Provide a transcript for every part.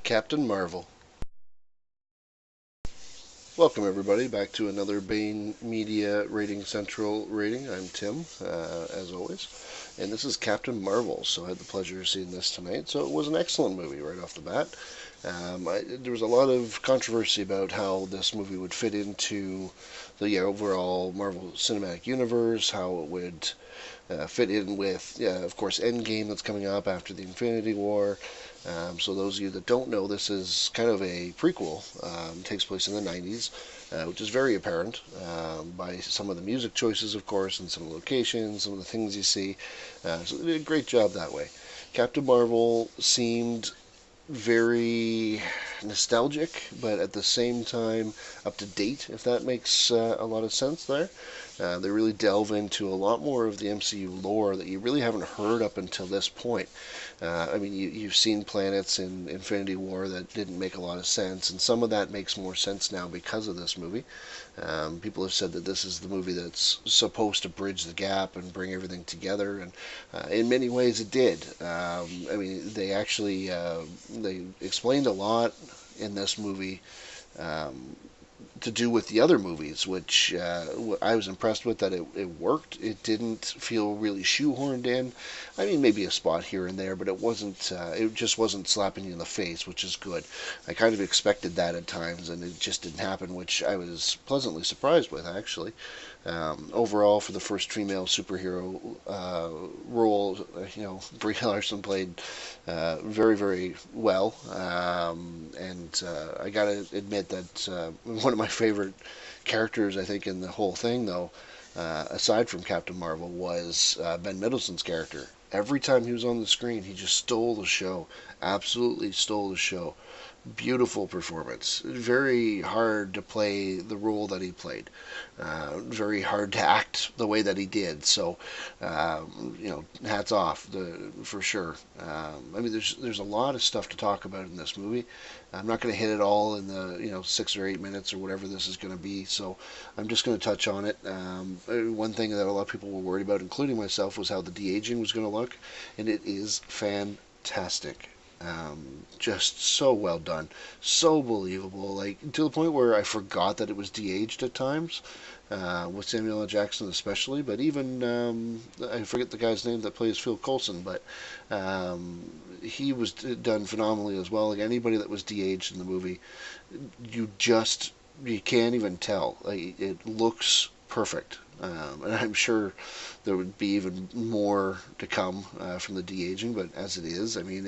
Captain Marvel. Welcome, everybody, back to another Bain Media Rating Central rating. I'm Tim, as always, and this is Captain Marvel. So I had the pleasure of seeing this tonight. So it was an excellent movie right off the bat. There was a lot of controversy about how this movie would fit into the overall Marvel Cinematic Universe, how it would fit in with, of course, Endgame that's coming up after the Infinity War. So those of you that don't know, this is kind of a prequel. Takes place in the 90s, which is very apparent by some of the music choices, of course, and some of the locations, some of the things you see. So they did a great job that way. Captain Marvel seemed very nostalgic, but at the same time up to date, if that makes a lot of sense there. They really delve into a lot more of the MCU lore that you really haven't heard up until this point. I mean, you've seen planets in Infinity War that didn't make a lot of sense, and some of that makes more sense now because of this movie. People have said that this is the movie that's supposed to bridge the gap and bring everything together, and in many ways it did. I mean, they actually they explained a lot in this movie to do with the other movies, which I was impressed with that it worked. It didn't feel really shoehorned in. I mean, maybe a spot here and there, but it wasn't. It just wasn't slapping you in the face, which is good. I kind of expected that at times, and it just didn't happen, which I was pleasantly surprised with, actually. Overall, for the first female superhero role, Brie Larson played very, very well. And I gotta admit that one of my favorite characters, I think, in the whole thing, though, aside from Captain Marvel, was Ben Mendelsohn's character. Every time he was on the screen, he just stole the show. Absolutely stole the show. Beautiful performance. Very hard to play the role that he played. Very hard to act the way that he did. So, hats off for sure. I mean, there's a lot of stuff to talk about in this movie. I'm not going to hit it all in the 6 or 8 minutes or whatever this is going to be. So I'm just going to touch on it. One thing that a lot of people were worried about, including myself, was how the de-aging was going to look, and it is fantastic. Just so well done, so believable, like to the point where I forgot that it was de-aged at times, with Samuel L. Jackson especially. But even I forget the guy's name that plays Phil Coulson, but he was done phenomenally as well. Like anybody that was de-aged in the movie, you can't even tell. Like it looks perfect. And I'm sure there would be even more to come from the de-aging, but as it is, I mean,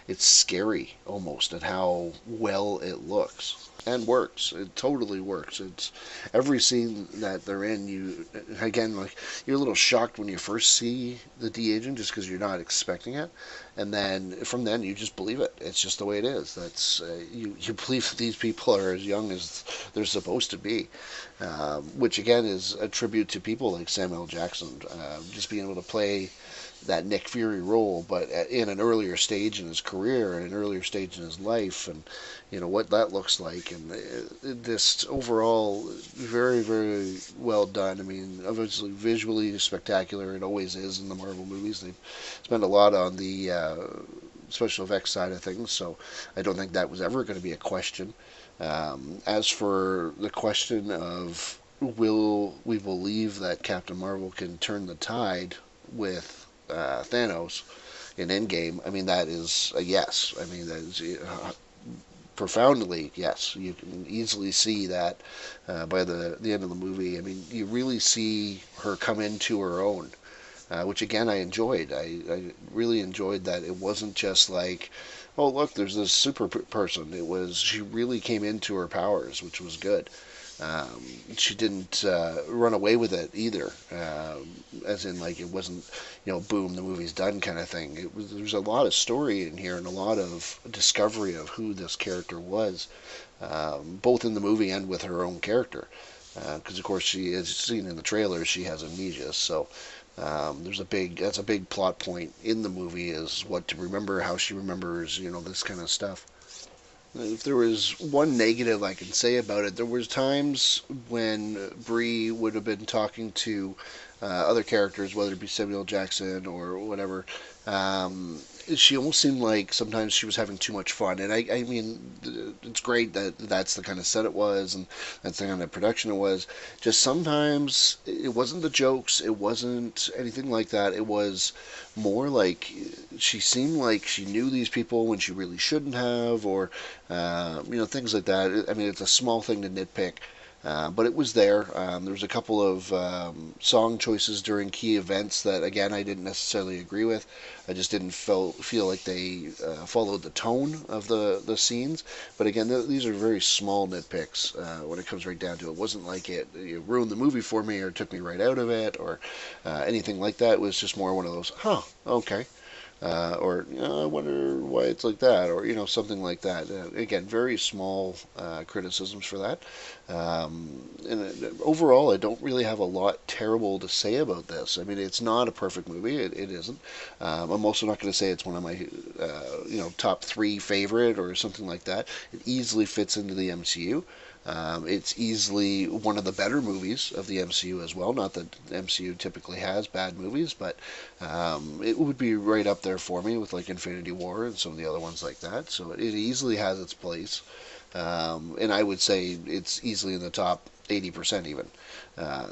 it's scary almost at how well it looks and works. It totally works. It's every scene that they're in. You again, like you're a little shocked when you first see the de-aging, just because you're not expecting it, and then from then you just believe it. It's just the way it is. That's you believe that these people are as young as they're supposed to be, which again is a tribute to people like Samuel Jackson, just being able to play that Nick Fury role, but in an earlier stage in his career and an earlier stage in his life, and what that looks like, and this overall very, very well done. I mean, obviously visually spectacular. It always is in the Marvel movies. They spend a lot on the special effects side of things, so I don't think that was ever going to be a question. As for the question of will we believe that Captain Marvel can turn the tide with Thanos in Endgame, I mean, that is a yes. I mean, that is profoundly yes. You can easily see that by the end of the movie. I mean, you really see her come into her own, which again I enjoyed. I really enjoyed that it wasn't just like, oh look, there's this super person. It was she really came into her powers, which was good. She didn't run away with it either, as in like it wasn't, boom, the movie's done kind of thing. There's a lot of story in here and a lot of discovery of who this character was, both in the movie and with her own character. Because of course she is seen in the trailer, she has amnesia, so that's a big plot point in the movie is what to remember, how she remembers, this kind of stuff. If there was one negative I can say about it, there was times when Bree would have been talking to other characters, whether it be Samuel Jackson or whatever. Um, she almost seemed like sometimes she was having too much fun, and I mean, it's great that that's the kind of set it was, and that's the kind of production it was. Just sometimes it wasn't the jokes, it wasn't anything like that. It was more like she seemed like she knew these people when she really shouldn't have, or things like that. I mean, it's a small thing to nitpick. But it was there. There was a couple of song choices during key events that, again, I didn't necessarily agree with. I just didn't feel like they followed the tone of the scenes. But again, these are very small nitpicks when it comes right down to it. It wasn't like it ruined the movie for me or took me right out of it or anything like that. It was just more one of those, okay. Or I wonder why it's like that, or something like that. Again, very small criticisms for that. And overall, I don't really have a lot terrible to say about this. I mean, it's not a perfect movie. It isn't. I'm also not going to say it's one of my top three favorite or something like that. It easily fits into the MCU. It's easily one of the better movies of the MCU as well. Not that the MCU typically has bad movies, but it would be right up there for me with like Infinity War and some of the other ones like that. So it easily has its place. And I would say it's easily in the top 80% even.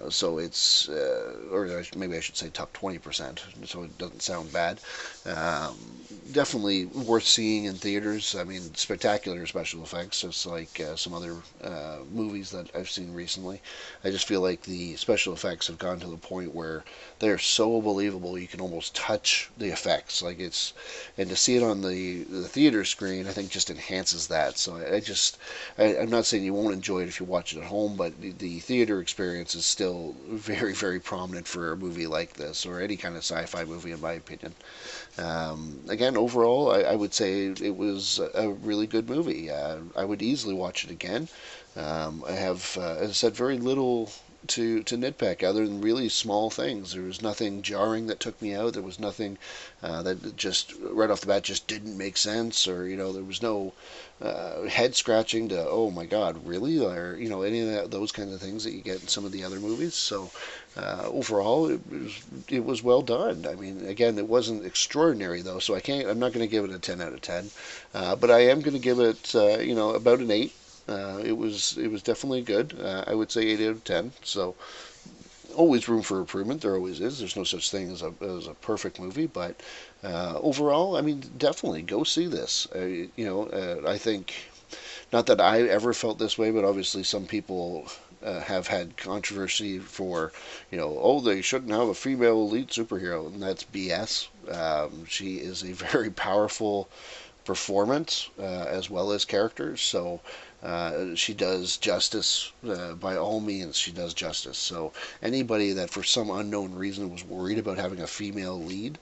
So it's, or maybe I should say top 20%, so it doesn't sound bad. Definitely worth seeing in theaters. I mean, spectacular special effects, just like some other movies that I've seen recently. I just feel like the special effects have gone to the point where they're so believable you can almost touch the effects. And to see it on the theater screen, I think just enhances that. So I'm not saying you won't enjoy it if you watch it at home, but the theater experience is still very, very prominent for a movie like this, or any kind of sci-fi movie, in my opinion. Again, overall, I would say it was a really good movie. I would easily watch it again. I have, as I said, very little to nitpick other than really small things. There was nothing jarring that took me out. There was nothing that just right off the bat just didn't make sense, or there was no head scratching to oh my god really, or any of those kinds of things that you get in some of the other movies. So overall, it was well done. I mean, again, it wasn't extraordinary though, so I'm not going to give it a 10 out of 10, but I am going to give it about an 8. It was definitely good. I would say 8 out of 10. So always room for improvement. There always is. There's no such thing as a perfect movie, but overall, I mean, definitely go see this. I think not that I ever felt this way, but obviously some people have had controversy for, oh, they shouldn't have a female lead superhero, and that's BS. She is a very powerful performance as well as character. So she does justice. By all means, she does justice. So anybody that for some unknown reason was worried about having a female lead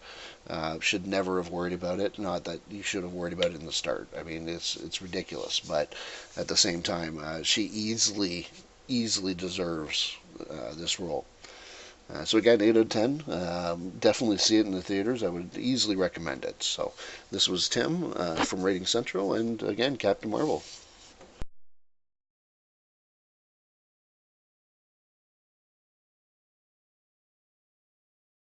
should never have worried about it. Not that you should have worried about it in the start. I mean, it's ridiculous. But at the same time, she easily deserves this role. So again, 8 out of 10. Definitely see it in the theaters. I would easily recommend it. So this was Tim from Rating Central, and again, Captain Marvel.